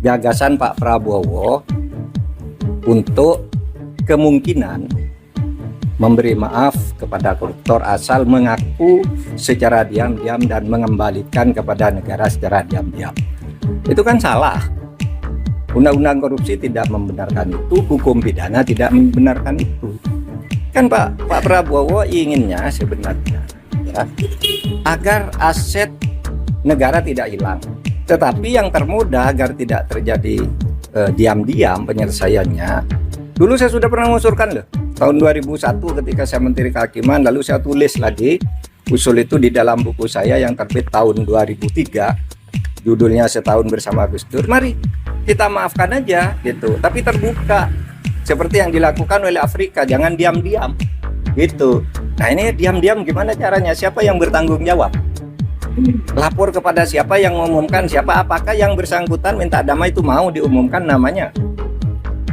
gagasan Pak Prabowo untuk kemungkinan memberi maaf kepada koruptor asal mengaku secara diam-diam dan mengembalikan kepada negara secara diam-diam. Itu kan salah. Undang-undang korupsi tidak membenarkan itu, hukum pidana tidak membenarkan itu. Kan Pak Prabowo inginnya sebenarnya ya, agar aset negara tidak hilang. Tetapi yang termudah agar tidak terjadi diam-diam penyelesaiannya. Dulu saya sudah pernah mengusulkan loh. Tahun 2001 ketika saya Menteri Kehakiman, lalu saya tulis lagi usul itu di dalam buku saya yang terbit tahun 2003, judulnya Setahun Bersama Gus Dur. Mari kita maafkan aja gitu, tapi terbuka seperti yang dilakukan oleh Afrika, jangan diam-diam gitu. Nah ini diam-diam gimana caranya? Siapa yang bertanggung jawab? Lapor kepada siapa yang mengumumkan, siapa, apakah yang bersangkutan minta damai itu mau diumumkan namanya?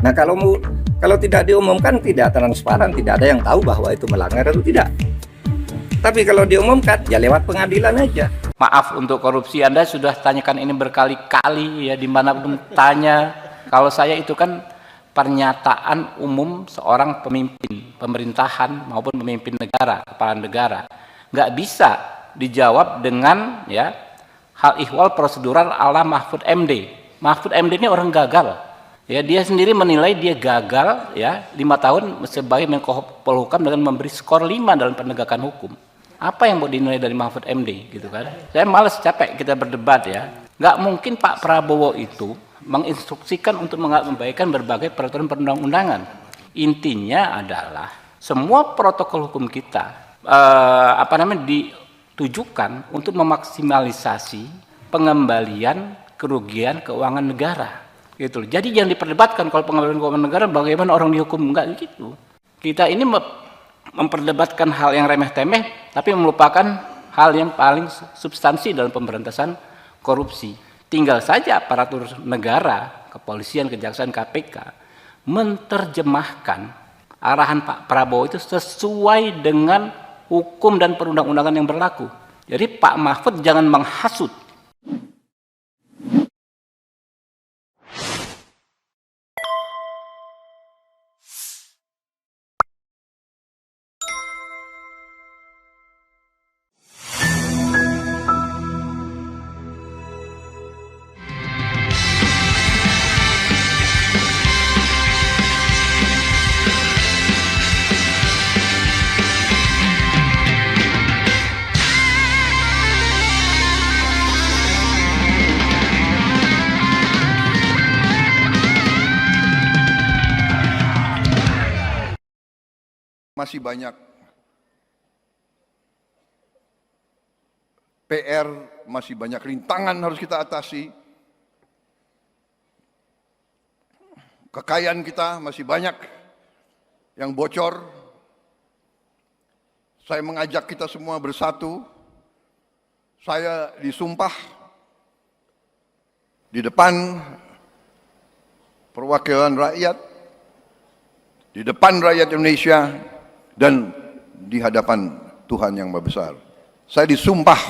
Nah kalau tidak diumumkan, tidak transparan, tidak ada yang tahu bahwa itu melanggar atau tidak. Tapi kalau diumumkan, ya lewat pengadilan aja. Maaf untuk korupsi, Anda sudah tanyakan ini berkali-kali ya, dimanapun tanya. Kalau saya itu kan pernyataan umum seorang pemimpin pemerintahan maupun pemimpin negara, kepala negara. Nggak bisa dijawab dengan ya hal ihwal prosedural ala Mahfud MD. Mahfud MD ini orang gagal. Ya, dia sendiri menilai dia gagal ya 5 tahun sebagai Menko Polhukam dengan memberi skor 5 dalam penegakan hukum. Apa yang mau dinilai dari Mahfud MD gitu kan? Saya malas, capek kita berdebat ya. Nggak mungkin Pak Prabowo itu menginstruksikan untuk mengabaikan berbagai peraturan perundang-undangan. Intinya adalah semua protokol hukum kita ditujukan untuk memaksimalisasi pengembalian kerugian keuangan negara. Gitu. Jadi jangan diperdebatkan kalau pengembalian keuangan negara bagaimana orang dihukum, enggak gitu. Kita ini memperdebatkan hal yang remeh-temeh tapi melupakan hal yang paling substansi dalam pemberantasan korupsi. Tinggal saja aparatur negara, kepolisian, kejaksaan, KPK menerjemahkan arahan Pak Prabowo itu sesuai dengan hukum dan perundang-undangan yang berlaku. Jadi Pak Mahfud jangan menghasut. Masih banyak PR, masih banyak rintangan harus kita atasi. Kekayaan kita masih banyak yang bocor. Saya mengajak kita semua bersatu. Saya disumpah di depan perwakilan rakyat, di depan rakyat Indonesia, dan di hadapan Tuhan yang Maha Besar. Saya disumpah,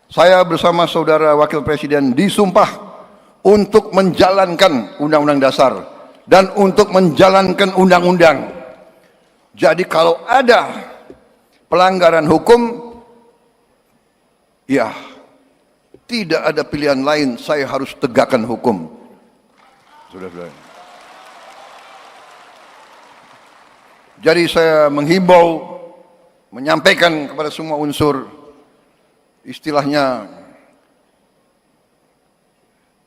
saya bersama saudara Wakil Presiden disumpah untuk menjalankan Undang-Undang Dasar dan untuk menjalankan undang-undang. Jadi kalau ada pelanggaran hukum, ya tidak ada pilihan lain, saya harus tegakkan hukum. Sudah. Jadi saya menghimbau, menyampaikan kepada semua unsur, istilahnya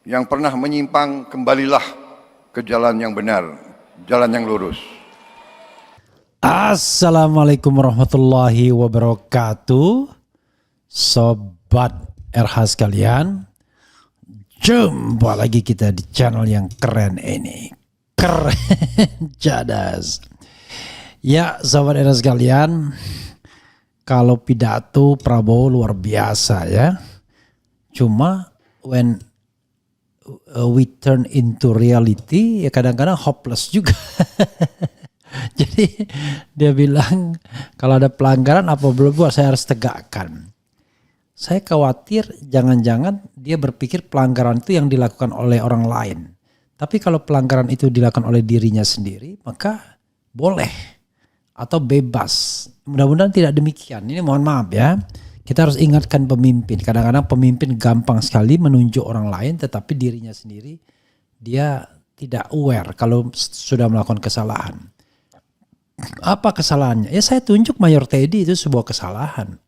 yang pernah menyimpang, kembalilah ke jalan yang benar, jalan yang lurus. Assalamualaikum warahmatullahi wabarakatuh. Sobat RH sekalian, jumpa lagi kita di channel yang keren ini. Keren jadas. Ya sobat RH sekalian, kalau pidato Prabowo luar biasa ya. Cuma when we turn into reality ya kadang-kadang hopeless juga. Jadi dia bilang kalau ada pelanggaran apa boleh buat, saya harus tegakkan. Saya khawatir jangan-jangan dia berpikir pelanggaran itu yang dilakukan oleh orang lain. Tapi kalau pelanggaran itu dilakukan oleh dirinya sendiri, maka boleh atau bebas. Mudah-mudahan tidak demikian. Ini mohon maaf ya. Kita harus ingatkan pemimpin. Kadang-kadang pemimpin gampang sekali menunjuk orang lain, tetapi dirinya sendiri dia tidak aware kalau sudah melakukan kesalahan. Apa kesalahannya? Ya saya tunjuk Mayor Teddy itu sebuah kesalahan.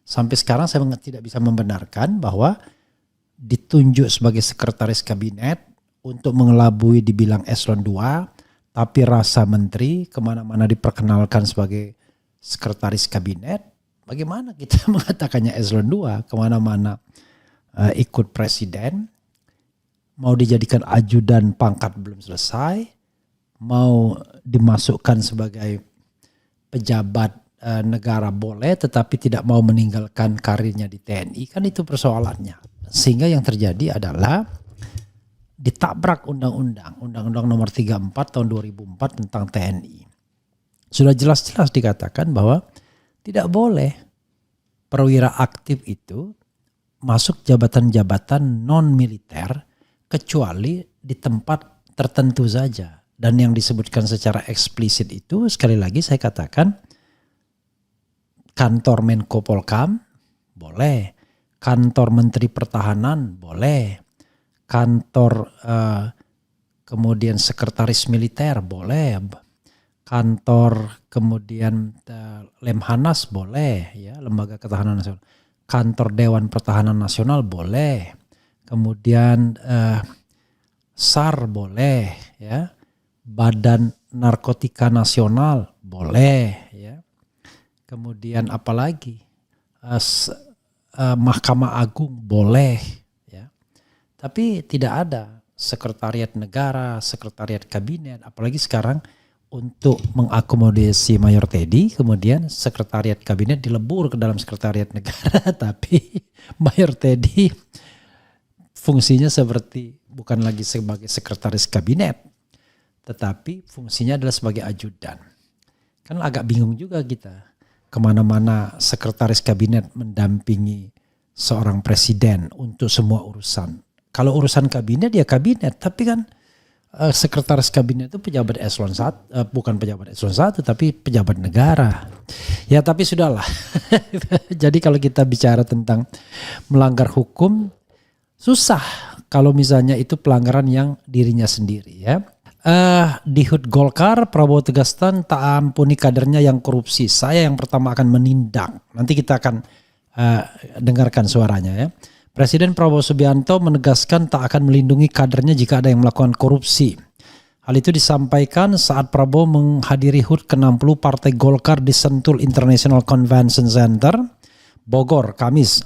Sampai sekarang saya tidak bisa membenarkan bahwa ditunjuk sebagai sekretaris kabinet untuk mengelabui dibilang eselon 2, tapi rasa menteri kemana-mana diperkenalkan sebagai sekretaris kabinet. Bagaimana kita mengatakannya eselon 2 kemana-mana ikut presiden, mau dijadikan ajudan pangkat belum selesai, mau dimasukkan sebagai pejabat negara boleh, tetapi tidak mau meninggalkan karirnya di TNI, kan itu persoalannya. Sehingga yang terjadi adalah ditabrak undang-undang nomor 34 tahun 2004 tentang TNI. Sudah jelas-jelas dikatakan bahwa tidak boleh perwira aktif itu masuk jabatan-jabatan non-militer kecuali di tempat tertentu saja. Dan yang disebutkan secara eksplisit itu, sekali lagi saya katakan, kantor Menko Polkam boleh, kantor Menteri Pertahanan boleh, kantor kemudian sekretaris militer boleh, kantor kemudian Lemhanas boleh, ya, Lembaga Ketahanan Nasional, kantor Dewan Pertahanan Nasional boleh, kemudian SAR boleh, ya, Badan Narkotika Nasional boleh, ya, kemudian apalagi Mahkamah Agung boleh, ya, tapi tidak ada sekretariat negara, sekretariat kabinet, apalagi sekarang untuk mengakomodasi Mayor Teddy, kemudian sekretariat kabinet dilebur ke dalam sekretariat negara, tapi Mayor Teddy fungsinya seperti bukan lagi sebagai sekretaris kabinet, tetapi fungsinya adalah sebagai ajudan. Kan agak bingung juga kita, kemana-mana sekretaris kabinet mendampingi seorang presiden untuk semua urusan. Kalau urusan kabinet ya kabinet, tapi kan sekretaris kabinet itu pejabat eselon 1, bukan pejabat eselon 1 tapi pejabat negara. Ya tapi sudahlah. Jadi kalau kita bicara tentang melanggar hukum, susah kalau misalnya itu pelanggaran yang dirinya sendiri, ya. Di HUT Golkar, Prabowo tegaskan tak ampuni kadernya yang korupsi. Saya yang pertama akan menindak. Nanti kita akan dengarkan suaranya, ya. Presiden Prabowo Subianto menegaskan tak akan melindungi kadernya jika ada yang melakukan korupsi. Hal itu disampaikan saat Prabowo menghadiri HUT ke-60 Partai Golkar di Sentul International Convention Center, Bogor, Kamis.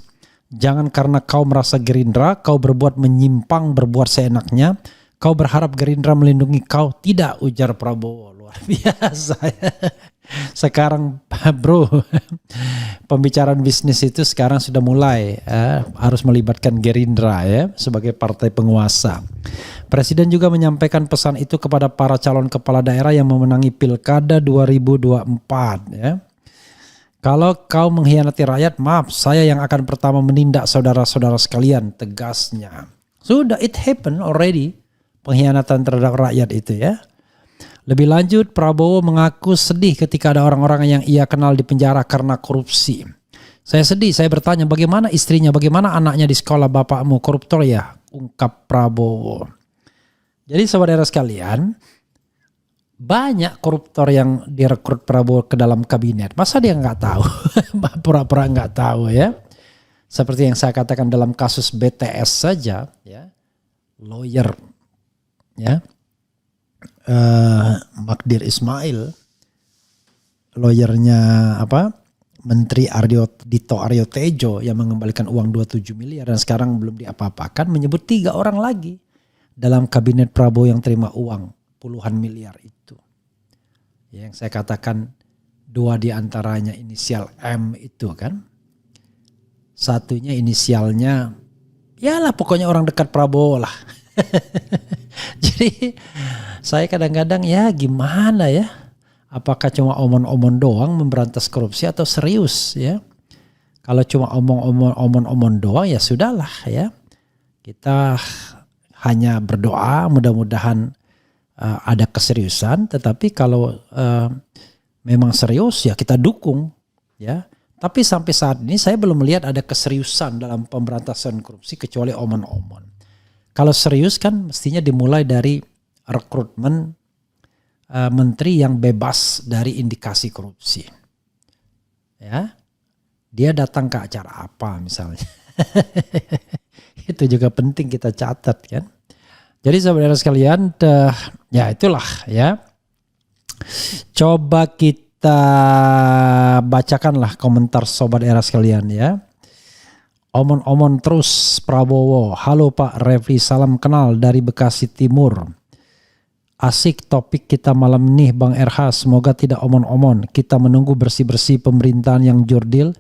Jangan karena kau merasa Gerindra, kau berbuat menyimpang, berbuat seenaknya. Kau berharap Gerindra melindungi kau? Tidak, ujar Prabowo. Luar biasa. Sekarang bro, pembicaraan bisnis itu sekarang sudah mulai harus melibatkan Gerindra, ya, sebagai partai penguasa. Presiden juga menyampaikan pesan itu kepada para calon kepala daerah yang memenangi Pilkada 2024, ya. Kalau kau mengkhianati rakyat, maaf, saya yang akan pertama menindak saudara-saudara sekalian, tegasnya. Sudah, it happened already. Pengkhianatan terhadap rakyat itu, ya. Lebih lanjut, Prabowo mengaku sedih ketika ada orang-orang yang ia kenal di penjara karena korupsi. Saya sedih, saya bertanya bagaimana istrinya, bagaimana anaknya di sekolah, bapakmu koruptor ya, ungkap Prabowo. Jadi saudara sekalian, banyak koruptor yang direkrut Prabowo ke dalam kabinet. Masa dia nggak tahu? Pura-pura nggak tahu, ya. Seperti yang saya katakan dalam kasus BTS saja, ya. Lawyer, ya, Magdir Ismail, lawyernya Menteri Dito Aryo Tejo yang mengembalikan uang 27 miliar dan sekarang belum diapa-apakan, menyebut 3 orang lagi dalam kabinet Prabowo yang terima uang puluhan miliar itu. Yang saya katakan 2 diantaranya inisial M itu kan, satunya inisialnya, ya lah pokoknya orang dekat Prabowo lah. Jadi saya kadang-kadang ya gimana ya, apakah cuma omon-omon doang memberantas korupsi atau serius, ya? Kalau cuma omong-omong doang ya sudahlah ya. Kita hanya berdoa mudah-mudahan ada keseriusan, tetapi kalau memang serius ya kita dukung ya. Tapi sampai saat ini saya belum melihat ada keseriusan dalam pemberantasan korupsi kecuali omong-omong. Kalau serius kan mestinya dimulai dari rekrutmen menteri yang bebas dari indikasi korupsi. Ya. Dia datang ke acara apa misalnya. Itu juga penting kita catat kan. Jadi saudara sekalian, ya itulah ya. Coba kita bacakanlah komentar sobat era sekalian ya. Omon-omon terus Prabowo. Halo Pak Refli, salam kenal dari Bekasi Timur. Asik topik kita malam ini Bang RH, semoga tidak omon-omon. Kita menunggu bersih-bersih pemerintahan yang jurdil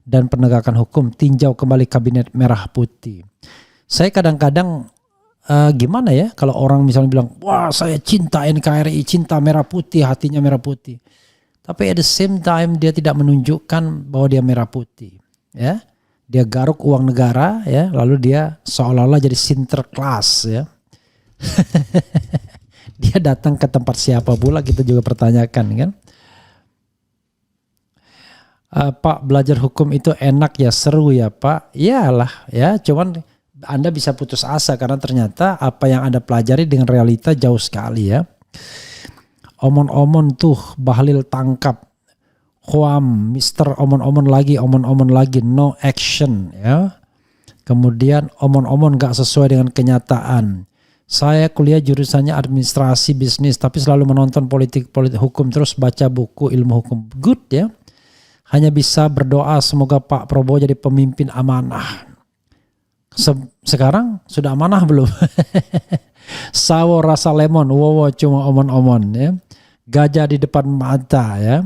dan penegakan hukum, tinjau kembali kabinet merah putih. Saya kadang-kadang gimana ya kalau orang misalnya bilang, wah saya cinta NKRI, cinta merah putih, hatinya merah putih. Tapi at the same time dia tidak menunjukkan bahwa dia merah putih. Ya, dia garuk uang negara, ya, lalu dia seolah-olah jadi sinterklas, ya. Dia datang ke tempat siapa pula kita juga pertanyakan kan. Pak, belajar hukum itu enak ya, seru ya Pak. Iyalah ya, cuman Anda bisa putus asa karena ternyata apa yang Anda pelajari dengan realita jauh sekali ya. Omon-omon tuh Bahlil tangkap. Huam, Mister omon-omon lagi, no action ya. Kemudian omon-omon gak sesuai dengan kenyataan. Saya kuliah jurusannya administrasi bisnis tapi selalu menonton politik hukum terus baca buku ilmu hukum. Good ya. Hanya bisa berdoa semoga Pak Prabowo jadi pemimpin amanah. Sekarang sudah amanah belum? Sawo rasa lemon, wowo cuma omon-omon ya. Gajah di depan mata ya.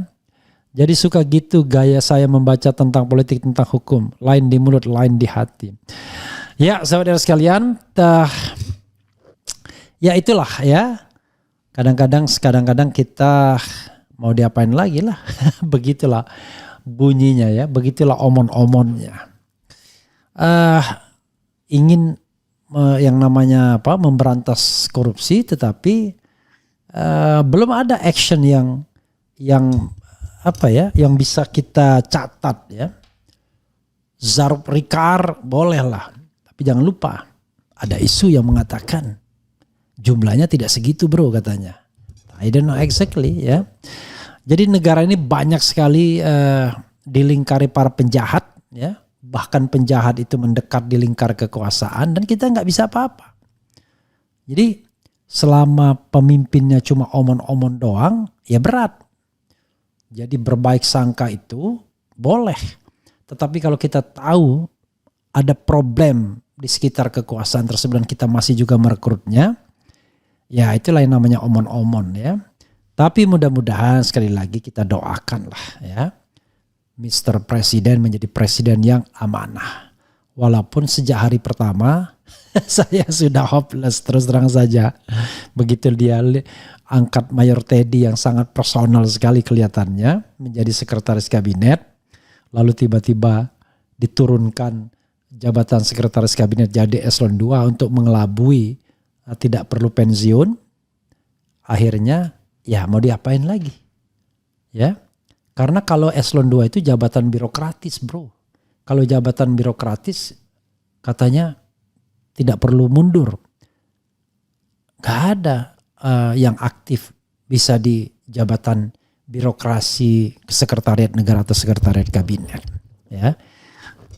Jadi suka gitu gaya saya membaca tentang politik, tentang hukum. Lain di mulut, lain di hati. Ya saudara sekalian, ya itulah ya. Kadang-kadang kita mau diapain lagi lah. Begitulah bunyinya ya. Begitulah omon-omonnya. Ingin yang namanya apa memberantas korupsi, tetapi belum ada action yang apa ya yang bisa kita catat ya. Zarub Rikar bolehlah, tapi jangan lupa ada isu yang mengatakan jumlahnya tidak segitu bro katanya. I don't know exactly ya. Jadi negara ini banyak sekali dilingkari para penjahat ya. Bahkan penjahat itu mendekat di lingkar kekuasaan dan kita nggak bisa apa-apa. Jadi selama pemimpinnya cuma omon-omon doang ya berat. Jadi berbaik sangka itu boleh. Tetapi kalau kita tahu ada problem di sekitar kekuasaan tersebut dan kita masih juga merekrutnya, ya itulah yang namanya omon-omon ya. Tapi mudah-mudahan sekali lagi kita doakan lah ya. Mr. Presiden menjadi presiden yang amanah. Walaupun sejak hari pertama saya sudah hopeless terus terang saja. Begitu dia angkat Mayor Teddy yang sangat personal sekali kelihatannya menjadi sekretaris kabinet. Lalu tiba-tiba diturunkan jabatan sekretaris kabinet jadi eselon 2 untuk mengelabui tidak perlu pensiun. Akhirnya ya mau diapain lagi ya. Karena kalau eselon 2 itu jabatan birokratis bro. Kalau jabatan birokratis katanya tidak perlu mundur. Gak ada yang aktif bisa di jabatan birokrasi sekretariat negara atau sekretariat kabinet. Ya,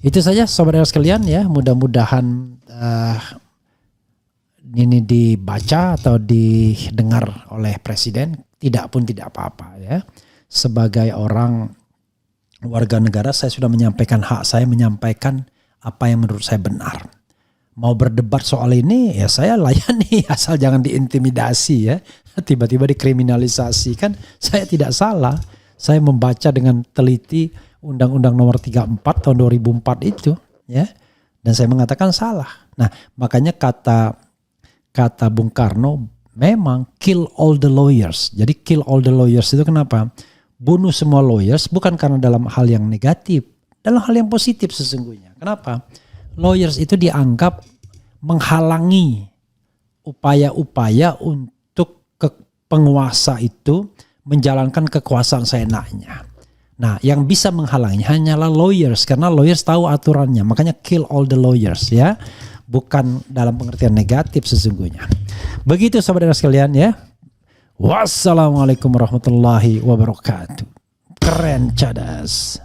itu saja saudara sekalian ya. Mudah-mudahan ini dibaca atau didengar oleh presiden. Tidak pun tidak apa-apa ya. Sebagai orang warga negara saya sudah menyampaikan hak saya, menyampaikan apa yang menurut saya benar. Mau berdebat soal ini ya saya layani asal jangan diintimidasi ya. Tiba-tiba dikriminalisasi kan saya tidak salah. Saya membaca dengan teliti Undang-Undang Nomor 34 tahun 2004 itu ya. Dan saya mengatakan salah. Nah, makanya kata Bung Karno memang kill all the lawyers. Jadi kill all the lawyers itu kenapa? Bunuh semua lawyers bukan karena dalam hal yang negatif. dalam hal yang positif sesungguhnya. Kenapa? Lawyers itu dianggap menghalangi upaya-upaya untuk penguasa itu menjalankan kekuasaan seenaknya. Nah, yang bisa menghalanginya hanyalah lawyers, karena lawyers tahu aturannya. Makanya kill all the lawyers ya. Bukan dalam pengertian negatif sesungguhnya. Begitu saudara sekalian ya. Wassalamualaikum warahmatullahi wabarakatuh. Keren cadas.